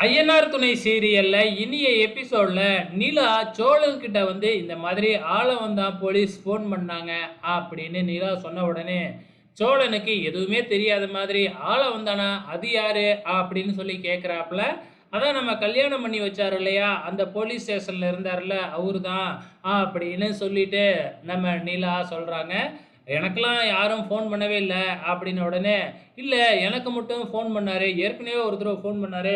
ஐயனார் துணை சீரியல்ல இனிய எபிசோட்ல நிலா சோழன் கிட்ட வந்து இந்த மாதிரி ஆள வந்தான் போலீஸ் ஃபோன் பண்ணாங்க அப்படின்னு நிலா சொன்ன உடனே சோழனுக்கு எதுவுமே தெரியாத மாதிரி ஆள வந்தானா அது யாரு அப்படின்னு சொல்லி கேட்குறாப்புல. அதான் நம்ம கல்யாணம் பண்ணி வச்சாரு இல்லையா அந்த போலீஸ் ஸ்டேஷன்ல இருந்தார்ல அவரு தான் அப்படின்னு சொல்லிட்டு நம்ம நிலா சொல்றாங்க. எனக்கெல்லாம் யாரும் ஃபோன் பண்ணவே இல்ல அப்படின்ன உடனே, "இல்ல எனக்கு மட்டும் ஃபோன் பண்ணாரு. ஏற்கனவே ஒரு தடவ ஃபோன் பண்ணாரு.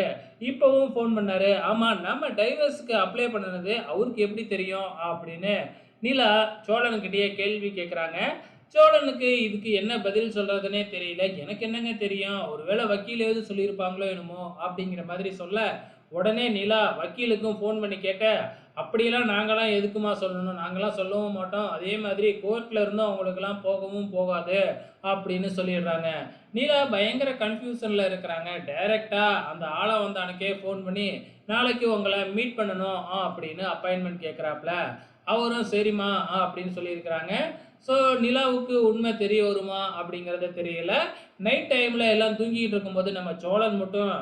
இப்பவும் ஃபோன் பண்ணாரு. ஆமா நம்ம டைவர்ஸ்க்கு அப்ளை பண்ணுனது அவருக்கு எப்படி தெரியும்?" அப்படின்னு நிலா சோழன்கிட்டயே கேள்வி கேட்குறாங்க. சோழனுக்கு இதுக்கு என்ன பதில் சொல்றதுன்னே தெரியல. "எனக்கு என்னங்க தெரியும்? ஒருவேளை வக்கீல் சொல்லியிருப்பாங்களோ என்னமோ" அப்படிங்கிற மாதிரி சொல்ல, உடனே நிலா வக்கீலுக்கும் ஃபோன் பண்ணி கேட்க, "அப்படியெல்லாம் நாங்கலாம் எதுக்கும்மா சொல்லணும்? நாங்கலாம் சொல்லவும் மாட்டோம். அதே மாதிரி கோர்ட்ல இருந்தும் அவங்களுக்கெல்லாம் போகவும் போகாது" அப்படின்னு சொல்லிடுறாங்க. நிலா பயங்கர கன்ஃப்யூஷன்ல இருக்கிறாங்க. டைரக்ட்டா அந்த ஆளவந்தானுக்கே ஃபோன் பண்ணி, "நாளைக்கு உங்கள மீட் பண்ணணும்" அப்படின்னு அப்பாயின்ட்மென்ட் கேட்குறாப்ல. அவரும் சரிம்மா அப்படின்னு சொல்லியிருக்கிறாங்க. ஸோ நிலாவுக்கு உண்மை தெரிய வருமா அப்படிங்கிறது தெரியல. நைட் டைம்ல எல்லாம் தூங்கிட்டு இருக்கும்போது நம்ம சோழன் மட்டும்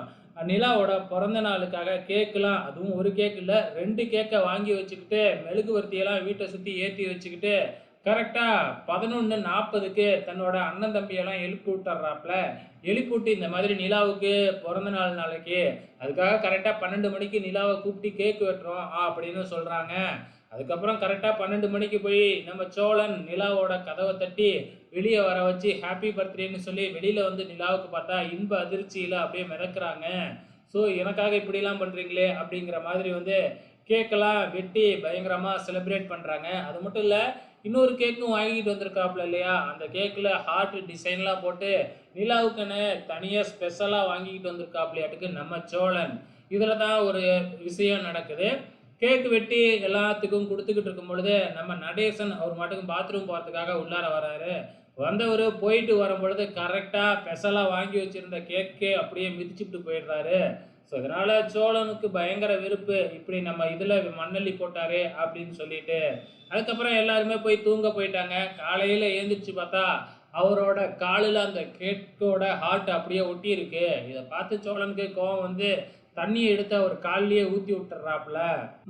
நிலாவோட பிறந்த நாளுக்காக கேக்லாம், அதுவும் ஒரு கேக் இல்ல 2 கேக்க வாங்கி வச்சுக்கிட்டு, மெழுகுவர்த்தியெல்லாம் வீட்ட சுத்தி ஏத்தி வச்சுக்கிட்டு, கரெக்ட்டா 11:40க்கு தன்னோட அண்ணன் தம்பியெல்லாம் எழுப்பி விட்டுர்றாப்ல. எழுப்பிவிட்டு இந்த மாதிரி நிலாவுக்கு பிறந்த நாள் நாளைக்கு, அதுக்காக கரெக்ட்டா 12 மணிக்கு நிலாவ கூப்பிட்டு கேக் வெட்டுறோம் அப்படின்னு சொல்றாங்க. அதுக்கப்புறம் கரெக்டா 12 மணிக்கு போய் நம்ம சோழன் நிலாவோட கதவை தட்டி வெளியே வர வச்சு ஹாப்பி பர்த்டேன்னு சொல்லி வெளியில வந்து நிலாவுக்கு பார்த்தா இன்ப அதிர்ச்சியில அப்படியே மிதக்குறாங்க. ஸோ எனக்காக இப்படிலாம் பண்றீங்களே அப்படிங்கிற மாதிரி வந்து கேக்கெல்லாம் வெட்டி பயங்கரமா செலிப்ரேட் பண்றாங்க. அது மட்டும் இல்ல, இன்னொரு கேக்கும் வாங்கிட்டு வந்திருக்காப்புல இல்லையா, அந்த கேக்ல ஹார்ட் டிசைன்லாம் போட்டு நிலாவுக்குன்னு தனியா ஸ்பெஷலா வாங்கிட்டு வந்திருக்காப்புலையாட்டுக்கு நம்ம சோழன். இதுல தான் ஒரு விஷயம் நடக்குது. கேக் வெட்டி எல்லாத்துக்கும் குடுத்துக்கிட்டு இருக்கும் பொழுது, நம்ம நடேசன் அவர் பாட்டுக்கு பாத்ரூம் போறதுக்காக உள்ளார வராரு. வந்தவரு போயிட்டு வரும்பொழுது கரெக்ட்டா ஸ்பெஷலா வாங்கி வச்சிருந்த கேக்கே அப்படியே மிதிச்சுப்புட்டு போயிடுறாரு. ஸோ, இதனால சோழனுக்கு பயங்கர வெறுப்பு. இப்படி நம்ம இதுல மண்ணள்ளி போட்டாரே அப்படின்னு சொல்லிட்டு. அதுக்கப்புறம் எல்லாருமே போய் தூங்க போயிட்டாங்க. காலையில எழுந்திரிச்சு பார்த்தா, அவரோட காலுல அந்த கேக்கோட ஹார்ட் அப்படியே ஒட்டியிருக்கு. இத பார்த்து சோழனுக்கு கோவம் வந்து தண்ணிய எடுத்து அவர் கால்லயே ஊத்தி விட்டுர்றாப்புல.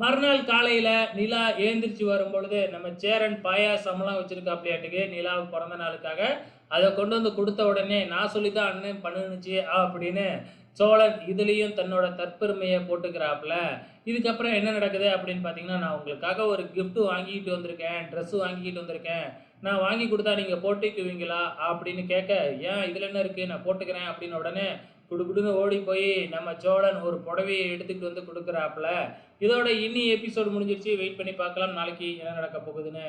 மறுநாள் காலையில நிலா எழுந்திரிச்சு வரும்பொழுது, நம்ம சேரன் பாயாசம்லாம் வச்சிருக்காப்புலையாட்டுக்கு நிலாவுக்கு பிறந்த நாளுக்காக. அத கொண்டு வந்து குடுத்த உடனே, "நான் சொல்லி தான் அண்ணன் பண்ணுனுச்சு" அப்படின்னு சோழன் இதுலயும் தன்னோட தற்பெருமைய போட்டுக்கிறாப்புல. இதுக்கப்புறம் என்ன நடக்குது அப்படின்னு பார்த்தீங்கன்னா, "நான் உங்களுக்காக ஒரு கிஃப்ட் வாங்கிட்டு வந்திருக்கேன். ட்ரெஸ் வாங்கிட்டு வந்திருக்கேன். நான் வாங்கி குடுத்தா நீங்க போட்டுக்குவீங்களா?" அப்படின்னு கேட்க, "ஏன் இதுல என்ன இருக்கு? நான் போட்டுக்கிறேன்" அப்படின்னு உடனே குடுகுடுன்னு ஓடி போய் நம்ம சோழன் ஒரு புடவைய எடுத்துக்கிட்டு வந்து குடுக்குறாப்புல. இதோட இன்னி எபிசோட் முடிஞ்சிருச்சு. வெயிட் பண்ணி பார்க்கலாம் நாளைக்கு என்ன நடக்க போகுதுன்னு.